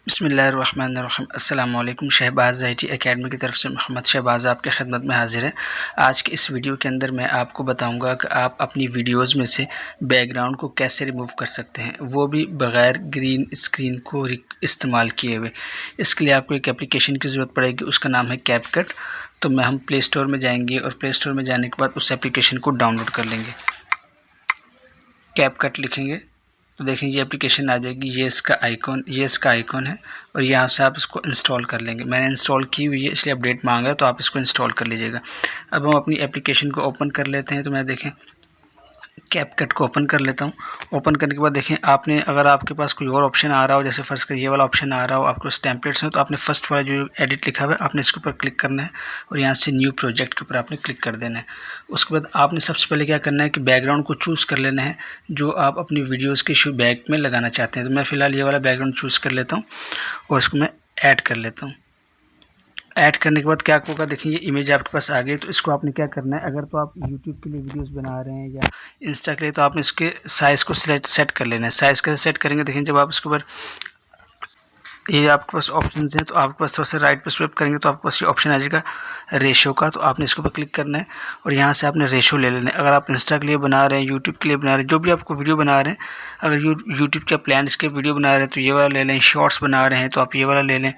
बिस्मिल्लाहिर्रहमानिर्रहीम। अस्सलाम वालेकुम। शहबाज़ IT एकेडमी की तरफ से मोहम्मद शहबाज़ आपके खिदमत में हाज़िर है। आज के इस वीडियो के अंदर मैं आपको बताऊंगा कि आप अपनी वीडियोस में से बैकग्राउंड को कैसे रिमूव कर सकते हैं, वो भी बग़ैर ग्रीन स्क्रीन को इस्तेमाल किए हुए। इसके लिए आपको एक एप्लीकेशन की ज़रूरत पड़ेगी, उसका नाम है कैपकट। तो हम प्ले स्टोर में जाएंगे और प्ले स्टोर में जाने के बाद उस एप्लीकेशन को डाउनलोड कर लेंगे। कैपकट लिखेंगे तो देखें ये एप्लीकेशन आ जाएगी। ये इसका आइकॉन है और यहाँ से आप इसको इंस्टॉल कर लेंगे। मैंने इंस्टॉल की हुई है इसलिए अपडेट मांग रहा है, तो आप इसको इंस्टॉल कर लीजिएगा। अब हम अपनी एप्लीकेशन को ओपन कर लेते हैं। तो मैं देखें कैपकट को ओपन कर लेता हूँ। ओपन करने के बाद देखें आपने, अगर आपके पास कोई और ऑप्शन आ रहा हो, जैसे फर्स्ट कर ये वाला ऑप्शन आ रहा हो, आपके पास टेम्पलेट्स हो, तो आपने फर्स्ट वाला जो एडिट लिखा हुआ है आपने इसके ऊपर क्लिक करना है और यहाँ से न्यू प्रोजेक्ट के ऊपर आपने क्लिक कर देना है। उसके बाद आपने सबसे पहले क्या करना है कि बैकग्राउंड को चूज़ कर लेना है जो आप अपनी वीडियोज़ के बैक में लगाना चाहते हैं। तो मैं फ़िलहाल ये वाला बैकग्राउंड चूज़ कर लेता हूँ और इसको मैं ऐड कर लेता हूँ। ऐड करने के बाद क्या होगा, देखिए ये इमेज आपके पास आ गई। तो इसको आपने क्या करना है, अगर तो आप यूट्यूब के लिए वीडियोस बना रहे हैं या इंस्टा के लिए, तो आपने इसके साइज़ को सेट कर लेना है। साइज़ कैसे सेट करेंगे, देखें जब आप इसके ऊपर ये आपके पास ऑप्शन हैं तो आपके पास थोड़ा सा राइट पे स्वाइप करेंगे तो आपके पास ये ऑप्शन आ जाएगा रेशो का। तो आपने इसके ऊपर क्लिक करना है और यहाँ से आपने रेशो ले लेना है। अगर आप इंस्टा के लिए बना रहे हैं, यूट्यूब के लिए बना रहे हैं, जो भी आपको वीडियो बना रहे हैं, अगर यूट्यूब के प्लान के वीडियो बना रहे हैं तो ये वाला ले लें। शॉर्ट्स बना रहे हैं तो आप ये वाला ले लें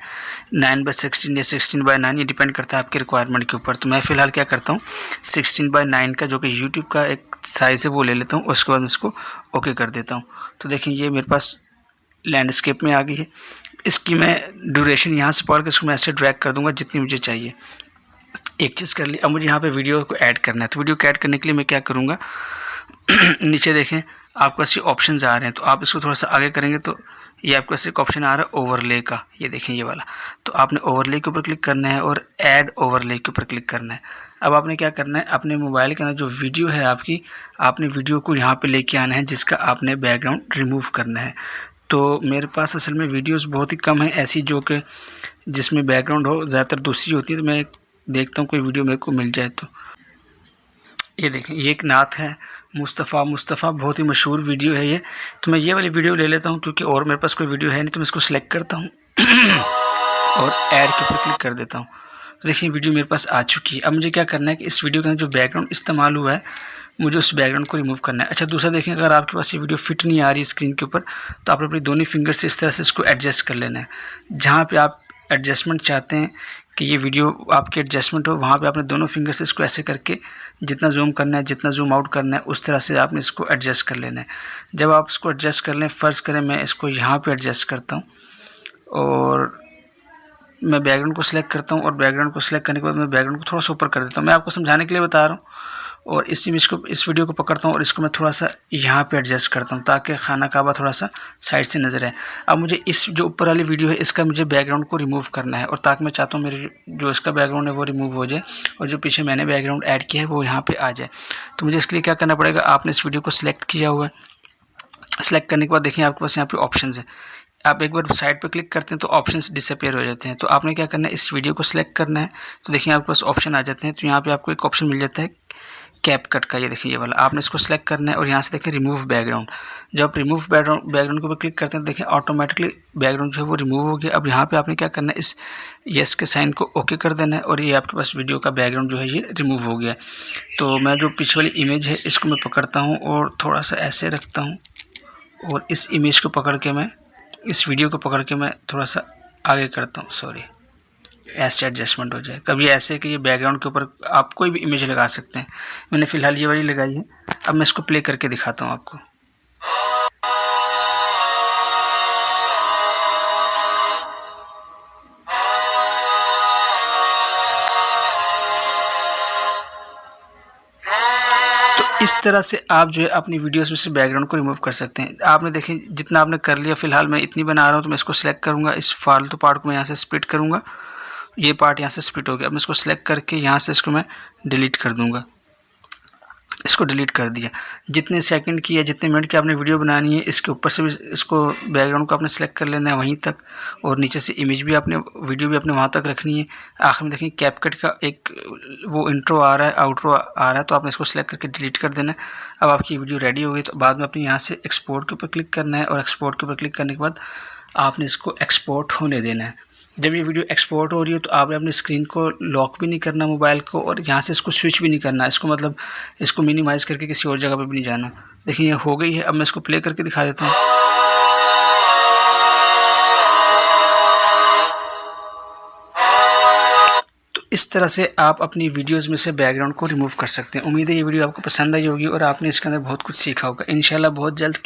9/16 या 16/9, ये डिपेंड करता है आपकी रिक्वायरमेंट के ऊपर। तो मैं फ़िलहाल क्या करता हूँ 16/9 का जो कि यूट्यूब का एक साइज़ है वो ले लेता हूँ। उसके बाद इसको ओके कर देता हूँ। तो देखिए ये मेरे पास लैंडस्केप में आ गई है। इसकी मैं ड्यूरेशन यहाँ से पढ़ के इसको मैं ऐसे ड्रैग कर दूंगा जितनी मुझे चाहिए। एक चीज़ कर ली। अब मुझे यहाँ पे वीडियो को ऐड करना है। तो वीडियो को ऐड करने के लिए मैं क्या करूँगा नीचे देखें आपके पास ये ऑप्शंस आ रहे हैं, तो आप इसको थोड़ा सा आगे करेंगे तो ये आपके पास एक ऑप्शन आ रहा है ओवरले का, ये देखें ये वाला। तो आपने ओवरले के ऊपर क्लिक करना है और ऐड ओवरले के ऊपर क्लिक करना है। अब आपने क्या करना है, अपने मोबाइल के अंदर जो वीडियो है आपकी, आपने वीडियो को यहाँ पे लेके आना है जिसका आपने बैकग्राउंड रिमूव करना है। तो मेरे पास असल में वीडियोस बहुत ही कम है ऐसी जो कि जिसमें बैकग्राउंड हो, ज़्यादातर दूसरी होती है। तो मैं देखता हूँ कोई वीडियो मेरे को मिल जाए। तो ये देखें ये एक नात है मुस्तफ़ा, बहुत ही मशहूर वीडियो है ये। तो मैं ये वाली वीडियो ले लेता हूँ क्योंकि और मेरे पास कोई वीडियो है नहीं। तो मैं इसको सिलेक्ट करता हूँ और ऐड के ऊपर क्लिक कर देता हूँ। तो देखिए वीडियो मेरे पास आ चुकी है। अब मुझे क्या करना है कि इस वीडियो के अंदर जो बैकग्राउंड इस्तेमाल हुआ है मुझे उस बैकग्राउंड को रिमूव करना है। अच्छा दूसरा देखें, अगर आपके पास ये वीडियो फिट नहीं आ रही स्क्रीन के ऊपर तो आप अपनी दोनों फिंगर से इस तरह से इसको एडजस्ट कर लेना है। जहाँ पे आप एडजस्टमेंट चाहते हैं कि ये वीडियो आपकी एडजस्टमेंट हो, वहाँ पे आपने दोनों फिंगर से इसको ऐसे करके जितना जूम करना है, जितना जूम आउट करना है, उस तरह से आपने इसको एडजस्ट कर लेना है। जब आप इसको एडजस्ट कर लें, फ़र्ज़ करें मैं इसको यहाँ पर एडजस्ट करता हूँ और मैं बैकग्राउंड को सिलेक्ट करता हूँ और बैकग्राउंड को सिलेक्ट करने के बाद मैं बैकग्राउंड को थोड़ा सा ऊपर कर देता हूँ। मैं आपको समझाने के लिए बता रहा हूँ। और इस इमेज को, इस वीडियो को पकड़ता हूँ और इसको मैं थोड़ा सा यहाँ पे एडजस्ट करता हूँ ताकि खाना काबा थोड़ा सा साइड से नज़र आए। अब मुझे इस जो ऊपर वाली वीडियो है इसका मुझे बैकग्राउंड को रिमूव करना है और ताकि मैं चाहता हूँ मेरे जो इसका बैकग्राउंड है वो रिमूव हो जाए और जो पीछे मैंने बैकग्राउंड ऐड किया है वो यहाँ पर आ जाए। तो मुझे इसके लिए क्या करना पड़ेगा, आपने इस वीडियो को सिलेक्ट किया हुआ है। सेलेक्ट करने के बाद देखिए आपके पास यहाँ पे ऑप्शंस है। आप एक बार साइड पे क्लिक करते हैं तो ऑप्शंस डिसअपीयर हो जाते हैं। तो आपने क्या करना है, इस वीडियो को सिलेक्ट करना है। तो देखिए आपके पास ऑप्शन आ जाते हैं। तो यहाँ पे आपको एक ऑप्शन मिल जाता है कैपकट का, ये देखिए ये वाला। आपने इसको सिलेक्ट करना है और यहाँ से देखिए रिमूव बैकग्राउंड। जब आप रिमूव बैकग्राउंड के ऊपर क्लिक करते हैं तो देखिए ऑटोमेटिकली बैकग्राउंड जो है वो रिमूव हो गया। अब यहाँ पे आपने क्या करना है, इस येस के साइन को ओके कर देना है और ये आपके पास वीडियो का बैकग्राउंड जो है ये रिमूव हो गया। तो मैं जो पीछे वाली इमेज है इसको मैं पकड़ता हूँ और थोड़ा सा ऐसे रखता हूँ और इस इमेज को पकड़ के मैं, इस वीडियो को पकड़ के मैं थोड़ा सा आगे करता हूँ, सॉरी, ऐसे एडजस्टमेंट हो जाए। कभी ऐसे कि ये बैकग्राउंड के ऊपर आप कोई भी इमेज लगा सकते हैं। मैंने फ़िलहाल ये वाली लगाई है। अब मैं इसको प्ले करके दिखाता हूँ आपको। इस तरह से आप जो है अपनी वीडियोस में से बैकग्राउंड को रिमूव कर सकते हैं। आपने देखें जितना आपने कर लिया, फ़िलहाल मैं इतनी बना रहा हूँ तो मैं इसको सिलेक्ट करूँगा। इस फालतू पार्ट को मैं यहाँ से स्प्लिट करूँगा, ये पार्ट यहाँ से स्प्लिट हो गया। अब मैं इसको सिलेक्ट करके यहाँ से इसको मैं डिलीट कर दूँगा। इसको डिलीट कर दिया। जितने सेकंड की या जितने मिनट की आपने वीडियो बनानी है इसके ऊपर से भी इसको बैकग्राउंड को आपने सेलेक्ट कर लेना है वहीं तक, और नीचे से इमेज भी आपने, वीडियो भी आपने वहाँ तक रखनी है। आखिर में देखें कैपकट का एक वो इंट्रो आ रहा है, आउट्रो आ रहा है, तो आपने इसको सेलेक्ट करके डिलीट कर देना है। अब आपकी वीडियो रेडी हो गई तो बाद में अपने यहाँ से एक्सपोर्ट के ऊपर क्लिक करना है और एक्सपोर्ट के ऊपर क्लिक करने के बाद आपने इसको एक्सपोर्ट होने देना है। जब ये वीडियो एक्सपोर्ट हो रही हो तो आपने अपनी स्क्रीन को लॉक भी नहीं करना मोबाइल को, और यहाँ से इसको स्विच भी नहीं करना, इसको मतलब इसको मिनिमाइज़ करके किसी और जगह पे भी नहीं जाना। देखिए ये हो गई है। अब मैं इसको प्ले करके दिखा देता हूँ। तो इस तरह से आप अपनी वीडियोज़ में से बैकग्राउंड को रिमूव कर सकते हैं। उम्मीद है ये वीडियो आपको पसंद आई होगी और आपने इसके अंदर बहुत कुछ सीखा होगा। इंशाल्लाह बहुत जल्द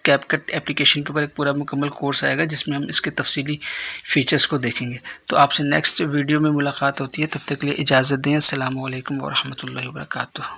कैपकट एप्लीकेशन के ऊपर एक पूरा मुकम्मल कोर्स आएगा जिसमें हम इसके तफसीली फ़ीचर्स को देखेंगे। तो आपसे नेक्स्ट वीडियो में मुलाकात होती है, तब तक के लिए इजाज़त दें। अस्सलामु अलैकुम व रहमतुल्लाहि व बरकातुहू।